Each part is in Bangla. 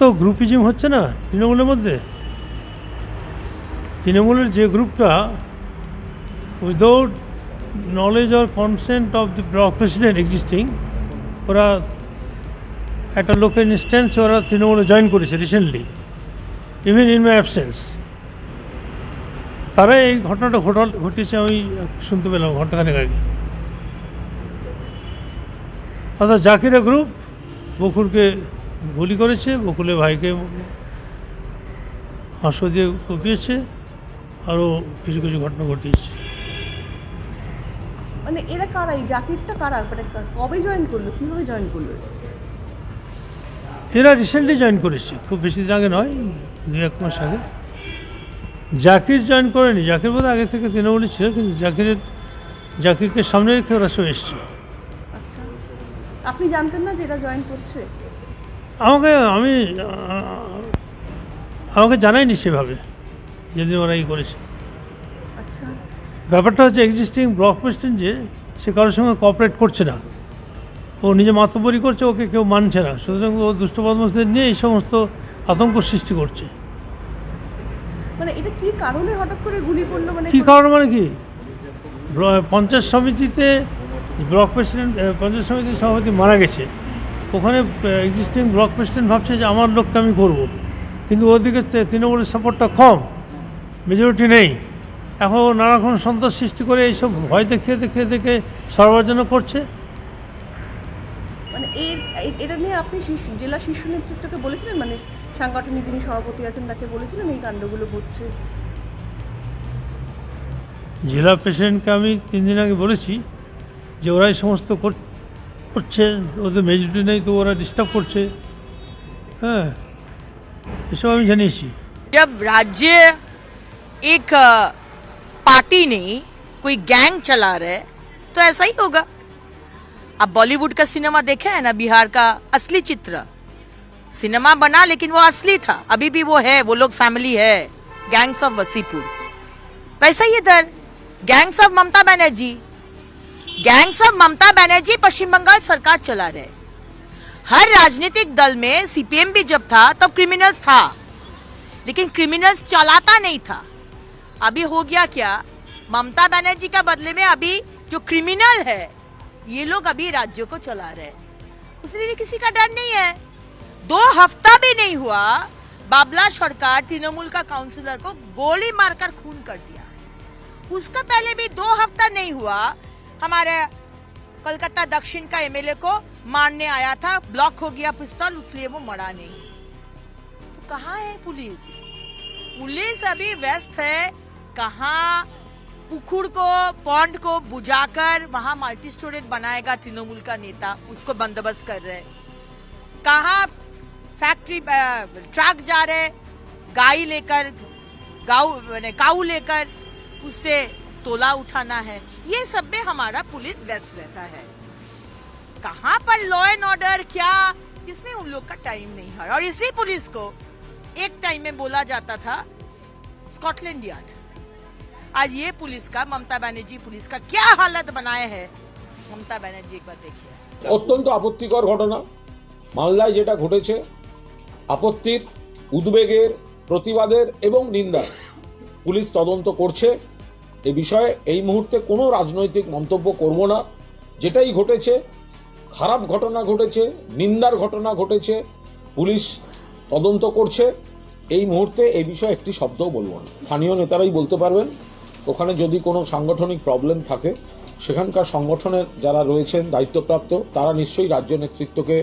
তো গ্রুপিজম হচ্ছে না তৃণমূলের মধ্যে। তৃণমূলের যে গ্রুপটা without knowledge or consent of the block president existing, ওরা একটা লোকের ইনস্ট্যান্স ওরা তৃণমূলে জয়েন করেছে recently, even in my absence. তারা এই ঘটনাটা ঘটিয়েছে, আমি শুনতে পেলাম ঘন্টাখানেক আগে। অর্থাৎ জাকিরা গ্রুপ বকুলকে গুলি করেছে, বকুলের ভাইকে হাঁসো দিয়ে কুপিয়েছে, আরও কিছু কিছু ঘটনা ঘটিয়েছে। মানে এরা কারা, এই জাকিরটা কারা, মানে কবে জয়েন করলো, কীভাবে জয়েন করলো? এরা রিসেন্টলি জয়েন করেছে, খুব বেশি দিন আগে নয়, 2-1 মাস আগে। জাকির জয়েন করেনি, জাকির বোধহয় আগে থেকে তৃণমূলে ছিল, কিন্তু জাকিরকে সামনে রেখে ওরা সব এসছে। আচ্ছা, আপনি জানতেন না যে এরা জয়েন করছে? আমাকে জানায়নি সেভাবে, যেদিন ওরা করেছে। আচ্ছা, ব্যাপারটা হচ্ছে এক্সিস্টিং ব্লক প্রেসিডেন্ট যে সে কারোর সঙ্গে কোঅপারেট করছে না, ও নিজে মাতব্বরি করছে, ওকে কেউ মানছে না, সুতরাং ও দুষ্ট বদমাশদের নিয়ে এই সমস্ত আতঙ্ক সৃষ্টি করছে। মানে এটা কি কারণে হঠাৎ করে গুলি করলো? মানে কী কারণ, মানে কি, পঞ্চায়েত সমিতিতে ব্লক প্রেসিডেন্ট, পঞ্চায়েত সমিতির সভাপতি মারা গেছে, ওখানে এক্সিস্টিং ব্লক প্রেসিডেন্ট ভাবছে যে আমার লোকটা আমি করব, কিন্তু ওদিকে তৃণমূলের সাপোর্টটা কম, মেজরিটি নেই। এখন নানারকম সন্ত্রাস সৃষ্টি করে এইসব ভয় দেখে সর্বজন্য করছে। মানে এটা নিয়ে আপনি জেলা শীর্ষ নেতৃত্বকে বলেছিলেন, মানে সাংগঠনিক যিনি সভাপতি আছেন তাকে বলেছিলেন এই কাণ্ডগুলো ঘটছে? জেলা প্রেসিডেন্টকে আমি 3 দিন আগে বলেছি যে ওরা এই সমস্ত করছে, ওদের মেজরিটি নেই তো ওরা ডিস্টার্ব করছে। হ্যাঁ, এসব আমি জানিয়েছি। जब राज्य एक पार्टी नहीं कोई गैंग चला रहे तो ऐसा ही होगा। अब बॉलीवुड का सिनेमा देखे है ना, बिहार का असली चित्र, सिनेमा बना लेकिन वो असली था, अभी भी वो है, वो लोग फैमिली है, गैंग्स ऑफ वसीपुर। वैसा ही इधर गैंग्स ऑफ ममता बनर्जी पश्चिम बंगाल सरकार चला रहे। हर राजनीतिक दल में सीपीएम भी जब था तब क्रिमिनल्स था, लेकिन क्रिमिनल्स चलाता नहीं था। अभी हो गया क्या, ममता बनर्जी का बदले में अभी जो क्रिमिनल है ये लोग अभी राज्यों को चला रहे हैं। इसलिए किसी का डर नहीं है। 2 हफ्ता भी नहीं हुआ, बाबला सरकार तृणमूल का काउंसिलर को गोली मारकर खून कर दिया। उसका पहले भी 2 हफ्ता नहीं हुआ, हमारे कोलकाता दक्षिण का एमएलए को मारने आया था, ब्लॉक हो गया पिस्तौल, इसलिए वो मरा नहीं। तो कहाँ है पुलिस? पुलिस अभी व्यस्त है। कहाँ पुखुड़ को, पॉन्ड को बुझाकर वहां मल्टी स्टोरेज बनाएगा तृणमूल का नेता, उसको बंदोबस्त कर रहे। कहाँ फैक्ट्री ट्रक जा रहे गाय लेकर, काऊ लेकर, उससे तोला उठाना है, ये सब में हमारा पुलिस व्यस्त रहता है। कहाँ पर लॉ एंड ऑर्डर, क्या, इसमें उन लोग का टाइम नहीं है। और इसी पुलिस को एक टाइम में बोला जाता था स्कॉटलैंड यार्ड। आज ये पुलिस का, ममता बनर्जी पुलिस का क्या हालत बनाए है, ममता बनर्जी एक बार देखिए। অত্যন্ত আপত্তিকর ঘটনা মালদায় যেটা ঘটেছে, আপত্তির, উদ্বেগের, প্রতিবাদের এবং নিন্দার। পুলিশ তদন্ত করছে। এ বিষয়ে এই মুহূর্তে কোনো রাজনৈতিক মন্তব্য করব না। যেটাই ঘটেছে, খারাপ ঘটনা ঘটেছে, নিন্দার ঘটনা ঘটেছে, পুলিশ তদন্ত করছে। এই মুহূর্তে এই বিষয়ে একটি শব্দও বলবো না। স্থানীয় নেতারাই বলতে পারবেন। ওখানে যদি কোনো সাংগঠনিক প্রবলেম থাকে, সেখানকার সংগঠনের যারা রয়েছেন দায়িত্বপ্রাপ্ত, তারা নিশ্চয়ই রাজ্য নেতৃত্বকে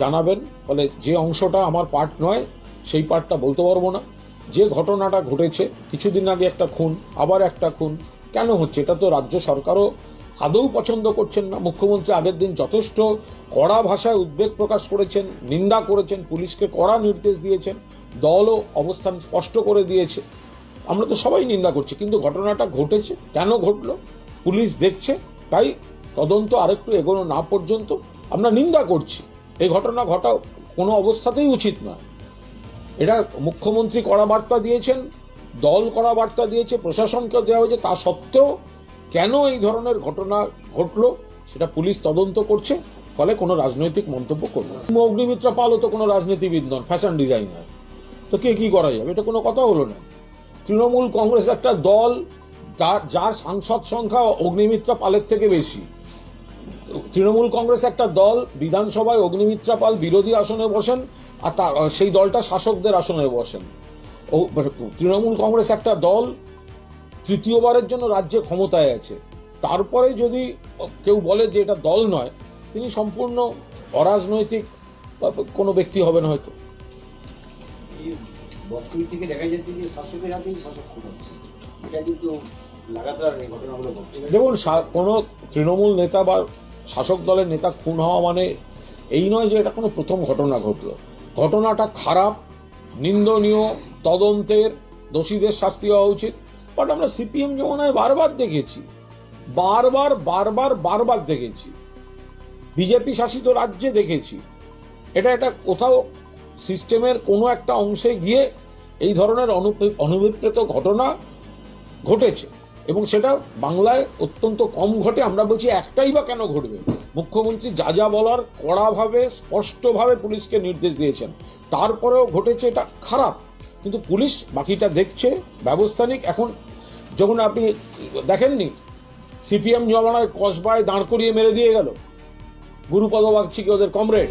জানাবেন। ফলে যে অংশটা আমার পার্ট নয় সেই পার্টটা বলতে পারবো না। যে ঘটনাটা ঘটেছে, কিছুদিন আগে একটা খুন, আবার একটা খুন, কেন হচ্ছে এটা তো রাজ্য সরকারও আদৌ পছন্দ করছেন না। মুখ্যমন্ত্রী আগের দিন যথেষ্ট কড়া ভাষায় উদ্বেগ প্রকাশ করেছেন, নিন্দা করেছেন, পুলিশকে কড়া নির্দেশ দিয়েছেন, দলও অবস্থান স্পষ্ট করে দিয়েছে। আমরা তো সবাই নিন্দা করছি, কিন্তু ঘটনাটা ঘটেছে, কেন ঘটলো পুলিশ দেখছে। তাই তদন্ত আরেকটু এগোনো না পর্যন্ত আমরা নিন্দা করছি। এই ঘটনা ঘটা কোনো অবস্থাতেই উচিত নয়। এটা মুখ্যমন্ত্রী কড়া বার্তা দিয়েছেন, দল কড়া বার্তা দিয়েছে, প্রশাসনকে দেওয়া হয়েছে, তা সত্ত্বেও কেন এই ধরনের ঘটনা ঘটলো সেটা পুলিশ তদন্ত করছে। ফলে কোনো রাজনৈতিক মন্তব্য করবো না। অগ্নিমিত্রা পালও তো কোনো রাজনীতিবিদ নন, ফ্যাশন ডিজাইনার, তো কে কি করা যাবে? এটা কোনো কথা হলো না। তৃণমূল কংগ্রেস একটা দল যার সাংসদ সংখ্যা অগ্নিমিত্রা পালের থেকে বেশি। তৃণমূল কংগ্রেস একটা দল, বিধানসভায় অগ্নিমিত্রা পাল বিরোধী আসনে বসেন, আর সেই দলটা শাসকদের আসনে বসেন। তৃণমূল কংগ্রেস একটা দল তৃতীয়বারের জন্য রাজ্যে ক্ষমতায় আছে, তারপরে যদি কেউ বলে যে এটা দল নয়, তিনি সম্পূর্ণ অরাজনৈতিক কোনো ব্যক্তি হবেন হয়তো। বক্তব্য থেকে দেখা যাচ্ছে যে শাসকের হাতেই শাসক খুন হচ্ছে, এটা কিন্তু লাগাতার এই ঘটনাগুলো ঘটছে। দেখুন, কোনো তৃণমূল নেতা বা শাসক দলের নেতা খুন হওয়া মানে এই নয় যে এটা কোনো প্রথম ঘটনা ঘটলো। ঘটনাটা খারাপ, নিন্দনীয়, তদন্তের, দোষীদের শাস্তি হওয়া উচিত। বাট আমরা সিপিএম জমানায় বারবার দেখেছি, বারবার দেখেছি, বিজেপি শাসিত রাজ্যে দেখেছি, এটা কোথাও সিস্টেমের কোনো একটা অংশে গিয়ে এই ধরনের অনভিপ্রেত ঘটনা ঘটেছে, এবং সেটা বাংলায় অত্যন্ত কম ঘটে। আমরা বলছি একটাই বা কেন ঘটবে? মুখ্যমন্ত্রী যা বলার কড়াভাবে স্পষ্টভাবে পুলিশকে নির্দেশ দিয়েছেন, তারপরেও ঘটেছে, এটা খারাপ। কিন্তু পুলিশ বাকিটা দেখছে, ব্যবস্থা নিক। এখন যখন আপনি দেখেননি সিপিএম জমানায় কসবায় দাঁড় করিয়ে মেরে দিয়ে গেল গুরুপদ বাগচিকে, ওদের কমরেড।